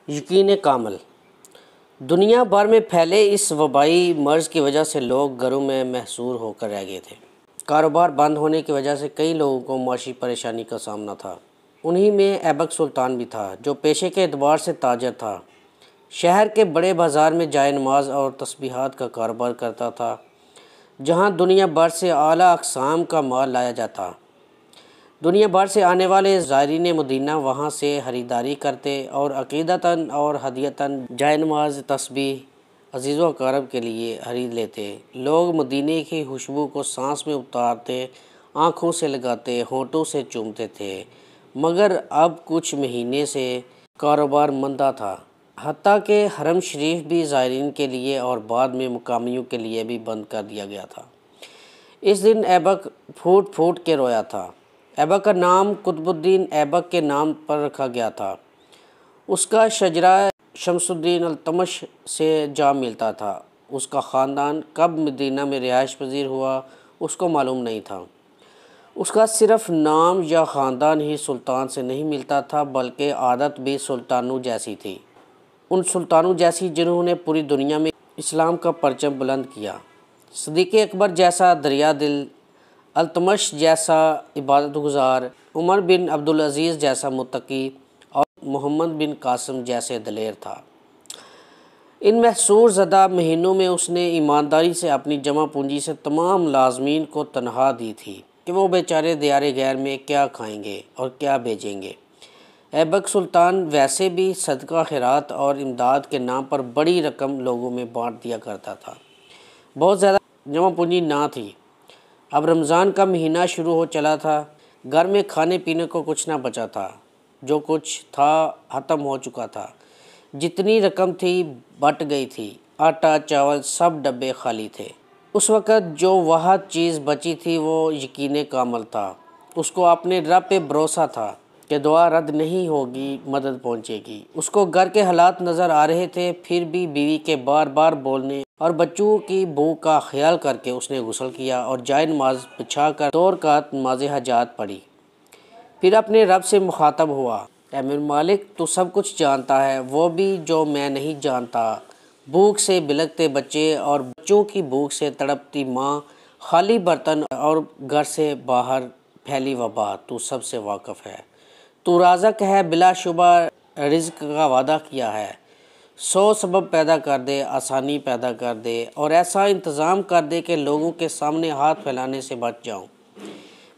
یقین کامل۔ دنیا بھر میں پھیلے اس وبائی مرض کی وجہ سے لوگ گھروں میں محصور ہو کر رہ گئے تھے۔ کاروبار بند ہونے کی وجہ سے کئی لوگوں کو معاشی پریشانی کا سامنا تھا۔ انہی میں ایبک سلطان بھی تھا، جو پیشے کے اعتبار سے تاجر تھا۔ شہر کے بڑے بازار میں جائے نماز اور تسبیحات کا کاروبار کرتا تھا، جہاں دنیا بھر سے اعلیٰ اقسام کا مال لایا جاتا۔ دنیا بھر سے آنے والے زائرین مدینہ وہاں سے خریداری کرتے اور عقیدتاً اور ہدیتاً جائے نماز تسبیح عزیز و اقارب کے لیے خرید لیتے۔ لوگ مدینے کی خوشبو کو سانس میں اتارتے، آنکھوں سے لگاتے، ہونٹوں سے چومتے تھے، مگر اب کچھ مہینے سے کاروبار مندہ تھا، حتیٰ کہ حرم شریف بھی زائرین کے لیے اور بعد میں مقامیوں کے لیے بھی بند کر دیا گیا تھا۔ اس دن ایبک پھوٹ پھوٹ کے رویا تھا۔ ایبک کا نام قطب الدین ایبک کے نام پر رکھا گیا تھا۔ اس کا شجرہ شمس الدین التمش سے جا ملتا تھا۔ اس کا خاندان کب مدینہ میں رہائش پذیر ہوا اس کو معلوم نہیں تھا۔ اس کا صرف نام یا خاندان ہی سلطان سے نہیں ملتا تھا، بلکہ عادت بھی سلطانوں جیسی تھی، ان سلطانوں جیسی جنہوں نے پوری دنیا میں اسلام کا پرچم بلند کیا۔ صدیق اکبر جیسا دریا دل، التمش جیسا عبادت گزار، عمر بن عبدالعزیز جیسا متقی اور محمد بن قاسم جیسے دلیر تھا۔ ان محصور زدہ مہینوں میں اس نے ایمانداری سے اپنی جمع پونجی سے تمام ملازمین کو تنخواہ دی تھی کہ وہ بیچارے دیار غیر میں کیا کھائیں گے اور کیا بیچیں گے۔ ایبک سلطان ویسے بھی صدقہ خیرات اور امداد کے نام پر بڑی رقم لوگوں میں بانٹ دیا کرتا تھا۔ بہت زیادہ جمع پونجی نہ تھی۔ اب رمضان کا مہینہ شروع ہو چلا تھا۔ گھر میں کھانے پینے کو کچھ نہ بچا تھا، جو کچھ تھا ختم ہو چکا تھا۔ جتنی رقم تھی بٹ گئی تھی، آٹا چاول سب ڈبے خالی تھے۔ اس وقت جو واحد چیز بچی تھی وہ یقین کامل تھا۔ اس کو اپنے رب پہ بھروسہ تھا کہ دعا رد نہیں ہوگی، مدد پہنچے گی۔ اس کو گھر کے حالات نظر آ رہے تھے، پھر بھی بیوی کے بار بار بولنے اور بچوں کی بھوک کا خیال کر کے اس نے غسل کیا اور جائے نماز بچھا کر 2 رکعت نماز حاجات پڑھی۔ پھر اپنے رب سے مخاطب ہوا، اے میرے مالک، تو سب کچھ جانتا ہے، وہ بھی جو میں نہیں جانتا۔ بھوک سے بلکتے بچے اور بچوں کی بھوک سے تڑپتی ماں، خالی برتن اور گھر سے باہر پھیلی وبا، تو سب سے واقف ہے۔ تو رازق ہے، بلا شبہ رزق کا وعدہ کیا ہے۔ 100 سبب پیدا کر دے، آسانی پیدا کر دے اور ایسا انتظام کر دے کہ لوگوں کے سامنے ہاتھ پھیلانے سے بچ جاؤں۔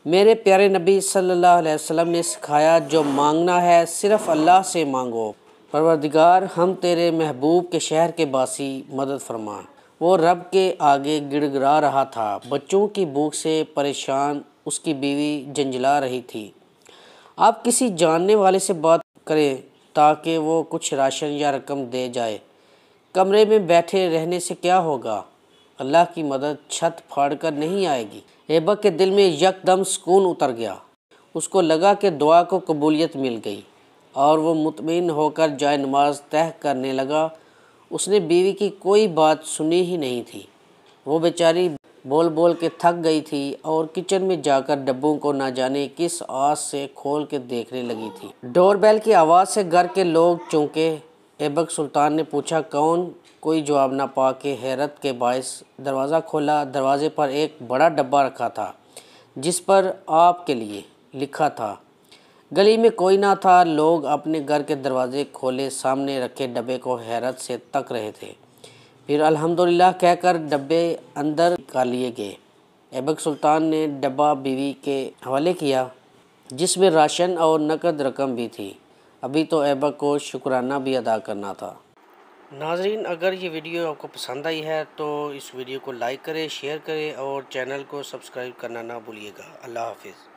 میرے پیارے نبی صلی اللہ علیہ وسلم نے سکھایا، جو مانگنا ہے صرف اللہ سے مانگو۔ پروردگار، ہم تیرے محبوب کے شہر کے باسی، مدد فرما۔ وہ رب کے آگے گڑ گڑا رہا تھا۔ بچوں کی بھوک سے پریشان اس کی بیوی جنجلا رہی تھی۔ آپ کسی جاننے والے سے بات کریں تاکہ وہ کچھ راشن یا رقم دے جائے۔ کمرے میں بیٹھے رہنے سے کیا ہوگا؟ اللہ کی مدد چھت پھاڑ کر نہیں آئے گی۔ ایبک کے دل میں یکدم سکون اتر گیا۔ اس کو لگا کہ دعا کو قبولیت مل گئی اور وہ مطمئن ہو کر جائے نماز طے کرنے لگا۔ اس نے بیوی کی کوئی بات سنی ہی نہیں تھی۔ وہ بیچاری بول بول کے تھک گئی تھی اور کچن میں جا کر ڈبوں کو نہ جانے کس آس سے کھول کے دیکھنے لگی تھی۔ ڈور بیل کی آواز سے گھر کے لوگ چونکے۔ ایبک سلطان نے پوچھا، کون؟ کوئی جواب نہ پا کے حیرت کے باعث دروازہ کھولا۔ دروازے پر ایک بڑا ڈبہ رکھا تھا جس پر آپ کے لیے لکھا تھا۔ گلی میں کوئی نہ تھا۔ لوگ اپنے گھر کے دروازے کھولے سامنے رکھے ڈبے کو حیرت سے تک رہے تھے۔ پھر الحمدللہ کہہ کر ڈبے اندر کر لیے گئے۔ ایبک سلطان نے ڈبہ بیوی کے حوالے کیا، جس میں راشن اور نقد رقم بھی تھی۔ ابھی تو ایبک کو شکرانہ بھی ادا کرنا تھا۔ ناظرین، اگر یہ ویڈیو آپ کو پسند آئی ہے تو اس ویڈیو کو لائک کریں، شیئر کریں اور چینل کو سبسکرائب کرنا نہ بھولیے گا۔ اللہ حافظ۔